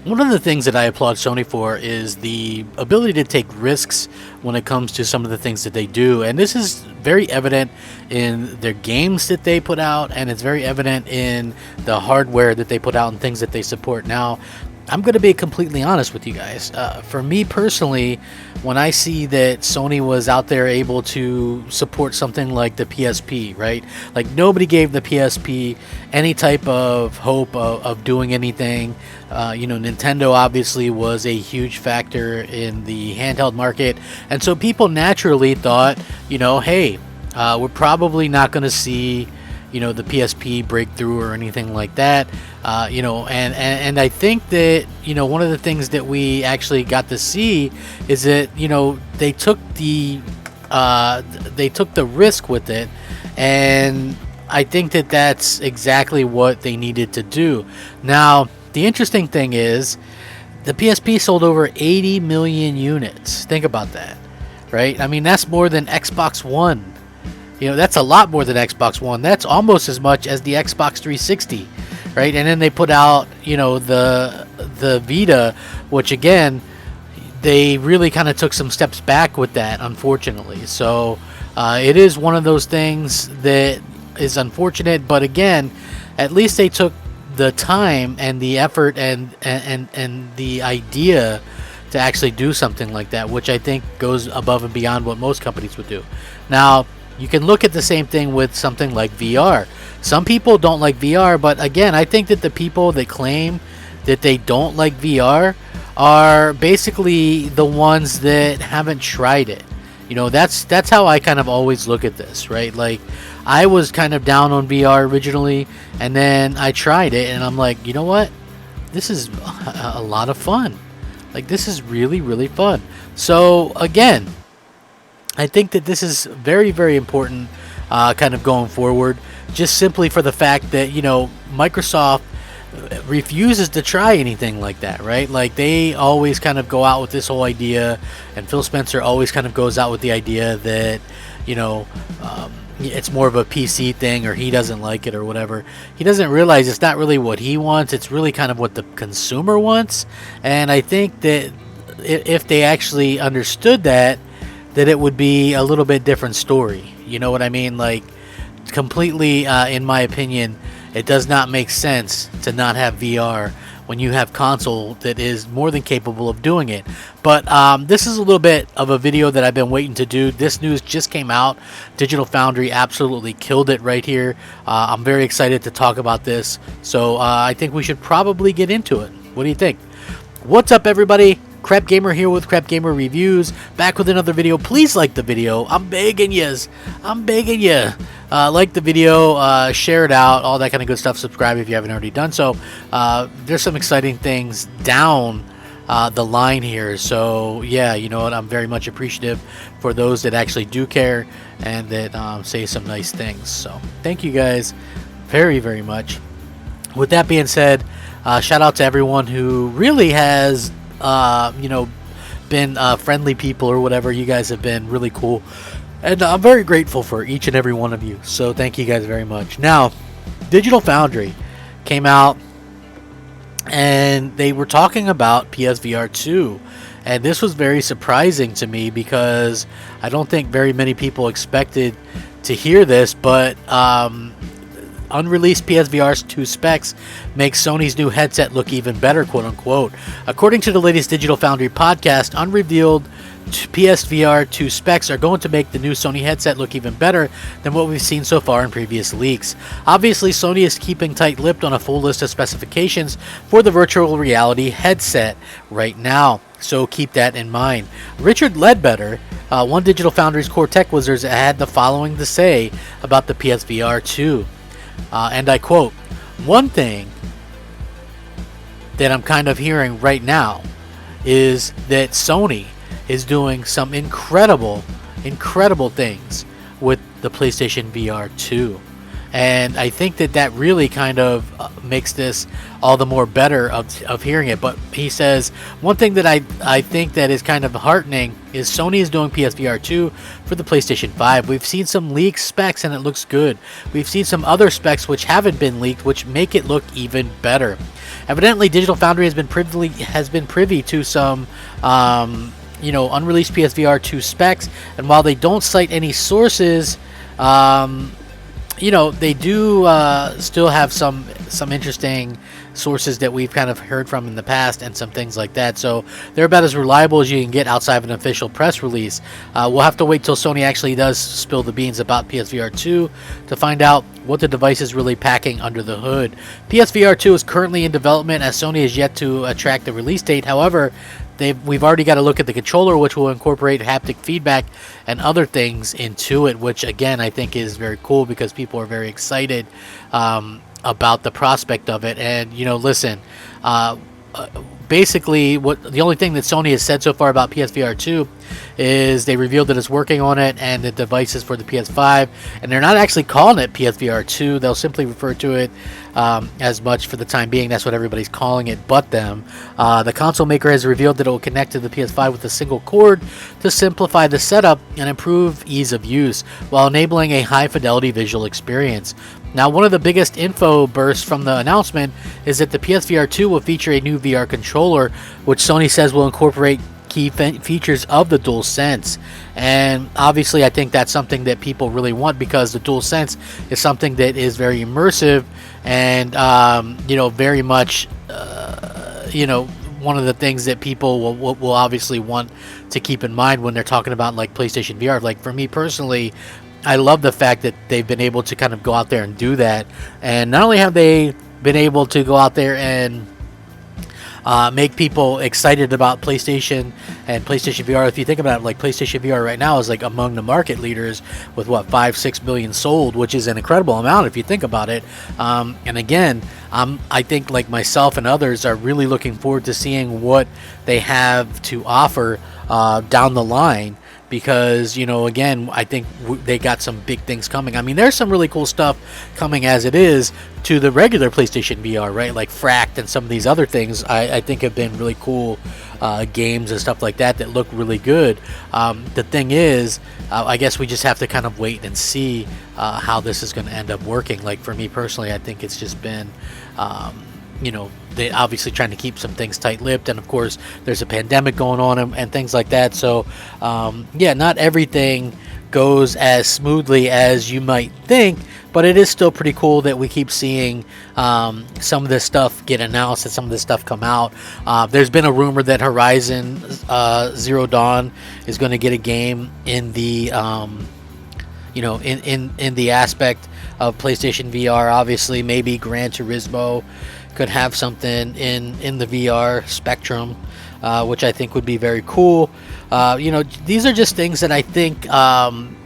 one of the things that I applaud Sony for is the ability to take risks when it comes to some of the things that they do. And this is very evident in their games that they put out, and it's very evident in the hardware that they put out and things that they support. Now, I'm going to be completely honest with you guys. For me personally, when I see that Sony was out there able to support something like the PSP, right? Like, nobody gave the PSP any type of hope of doing anything. Nintendo obviously was a huge factor in the handheld market. And so people naturally thought, hey, we're probably not going to see the PSP breakthrough or anything like that. And I think that, one of the things that we actually got to see is that, they took the risk with it. And I think that that's exactly what they needed to do. Now, the interesting thing is the PSP sold over 80 million units. Think about that, right? I mean, that's more than Xbox One. That's a lot more than Xbox One. That's almost as much as the Xbox 360, right? And then they put out, the Vita, which again, they really kind of took some steps back with that, unfortunately. So it is one of those things that is unfortunate, but again, at least they took the time and the effort and the idea to actually do something like that, which I think goes above and beyond what most companies would do. Now, you can look at the same thing with something like VR. Some people don't like VR, but again, I think that the people that claim that they don't like VR are basically the ones that haven't tried it. That's how I kind of always look at this, right? Like, I was kind of down on VR originally, and then I tried it, and I'm like, you know what? This is a lot of fun. Like, this is really, really fun. So, again, I think that this is very, very important kind of going forward, just simply for the fact that, Microsoft refuses to try anything like that, right? Like, they always kind of go out with this whole idea, and Phil Spencer always kind of goes out with the idea that, it's more of a PC thing, or he doesn't like it or whatever. He doesn't realize it's not really what he wants. It's really kind of what the consumer wants. And I think that if they actually understood that it would be a little bit different story. You know what I mean? Like, completely, in my opinion, it does not make sense to not have VR when you have console that is more than capable of doing it. But this is a little bit of a video that I've been waiting to do. This news just came out. Digital Foundry absolutely killed it right here. I'm very excited to talk about this. So I think we should probably get into it. What do you think? What's up, everybody? Crapgamer here with Crapgamer Reviews, back with another video. Please like the video. I'm begging yous. Like the video, share it out, all that kind of good stuff. Subscribe if you haven't already done so. There's some exciting things down the line here. So yeah, you know what? I'm very much appreciative for those that actually do care and that say some nice things. So thank you guys very, very much. With that being said, shout out to everyone who really has been friendly people or whatever. You guys have been really cool, and I'm very grateful for each and every one of you. So thank you guys very much. Now, Digital Foundry came out and they were talking about PSVR 2, and this was very surprising to me because I don't think very many people expected to hear this, but unreleased PSVR 2 specs make Sony's new headset look even better, quote unquote. According to the latest Digital Foundry podcast, unrevealed PSVR 2 specs are going to make the new Sony headset look even better than what we've seen so far in previous leaks. Obviously, Sony is keeping tight-lipped on a full list of specifications for the virtual reality headset right now, so keep that in mind. Richard Ledbetter, one Digital Foundry's core tech wizards, had the following to say about the PSVR 2. And I quote, "One thing that I'm kind of hearing right now is that Sony is doing some incredible things with the PlayStation VR 2. And I think that really kind of makes this all the more better of hearing it. But he says, one thing that I think that is kind of heartening is Sony is doing PSVR 2 for the PlayStation 5. We've seen some leaked specs and it looks good. We've seen some other specs which haven't been leaked which make it look even better. Evidently, Digital Foundry has been privy to some unreleased PSVR 2 specs, and while they don't cite any sources, they do still have some interesting sources that we've kind of heard from in the past and some things like that. So they're about as reliable as you can get outside of an official press release. We'll have to wait till Sony actually does spill the beans about PSVR 2 to find out what the device is really packing under the hood. PSVR 2 is currently in development, as Sony is yet to attract the release date. However, we've already got to look at the controller, which will incorporate haptic feedback and other things into it, which again I think is very cool because people are very excited about the prospect of it. And listen, basically the only thing that Sony has said so far about PSVR 2 is they revealed that it's working on it and the devices for the PS5, and they're not actually calling it PSVR 2. They'll simply refer to it as much for the time being. That's what everybody's calling it but them. The console maker has revealed that it will connect to the PS5 with a single cord to simplify the setup and improve ease of use while enabling a high fidelity visual experience. Now, one of the biggest info bursts from the announcement is that the PSVR 2 will feature a new VR controller, which Sony says will incorporate key features of the DualSense. And obviously I think that's something that people really want, because the DualSense is something that is very immersive and very much one of the things that people will obviously want to keep in mind when they're talking about like PlayStation VR. Like for me personally, I love the fact that they've been able to kind of go out there and do that. And not only have they been able to go out there and make people excited about PlayStation and PlayStation VR. If you think about it, like PlayStation VR right now is like among the market leaders with 5-6 billion sold, which is an incredible amount if you think about it. And again, I think like myself and others are really looking forward to seeing what they have to offer down the line. Because, again, I think they got some big things coming. I mean, there's some really cool stuff coming as it is to the regular PlayStation VR, right? Like Fract and some of these other things I think have been really cool games and stuff like that look really good. The thing is, I guess we just have to kind of wait and see how this is going to end up working. Like for me personally, I think it's just been... they obviously trying to keep some things tight-lipped, and of course there's a pandemic going on and things like that. So not everything goes as smoothly as you might think, but it is still pretty cool that we keep seeing some of this stuff get announced and some of this stuff come out. There's been a rumor that Horizon Zero Dawn is going to get a game in the in the aspect of PlayStation VR. Obviously, maybe Gran Turismo could have something in the VR spectrum, which I think would be very cool. These are just things that I think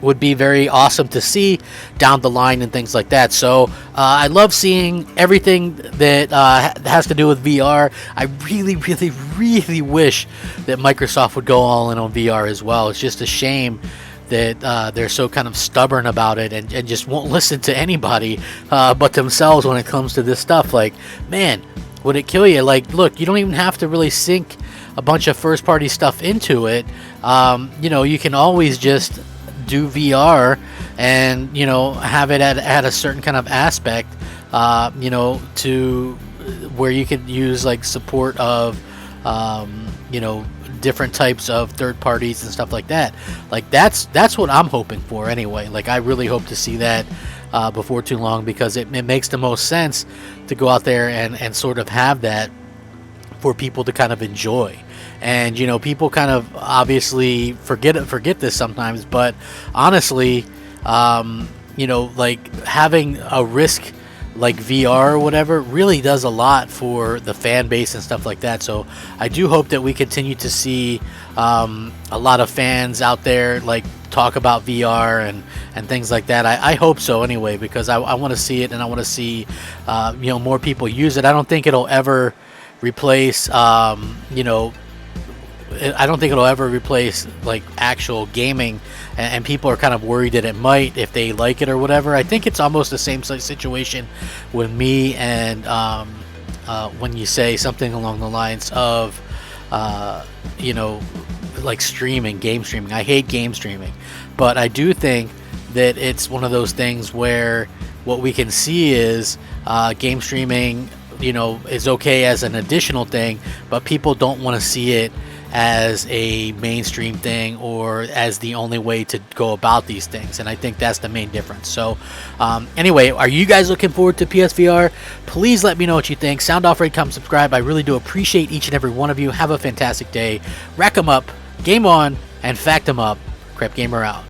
would be very awesome to see down the line and things like that. So I love seeing everything that has to do with VR. I really, really, really wish that Microsoft would go all in on VR as well. It's just a shame that they're so kind of stubborn about it and just won't listen to anybody but themselves when it comes to this stuff. Like, man, would it kill you? Like, look, you don't even have to really sink a bunch of first-party stuff into it. You can always just do VR and, have it at a certain kind of aspect, to where you could use, like, support of, different types of third parties and stuff like that. Like that's what I'm hoping for anyway. Like I really hope to see that before too long, because it makes the most sense to go out there and sort of have that for people to kind of enjoy. And people kind of obviously forget this sometimes, but honestly, like having a risk like VR or whatever really does a lot for the fan base and stuff like that. So I do hope that we continue to see a lot of fans out there like talk about VR and things like that. I hope so anyway, because I want to see it, and I want to see more people use it. I don't think it'll ever replace I don't think it'll ever replace like actual gaming, and people are kind of worried that it might if they like it or whatever. I think it's almost the same situation with me and when you say something along the lines of like game streaming. I hate game streaming, but I do think that it's one of those things where what we can see is game streaming you know, is okay as an additional thing, but people don't want to see it as a mainstream thing or as the only way to go about these things. And I think that's the main difference. So anyway, are you guys looking forward to PSVR? Please let me know what you think. Sound off, rate, comment, subscribe. I really do appreciate each and every one of you. Have a fantastic day. Rack 'em up, game on, and fact 'em up. Crapgamer out.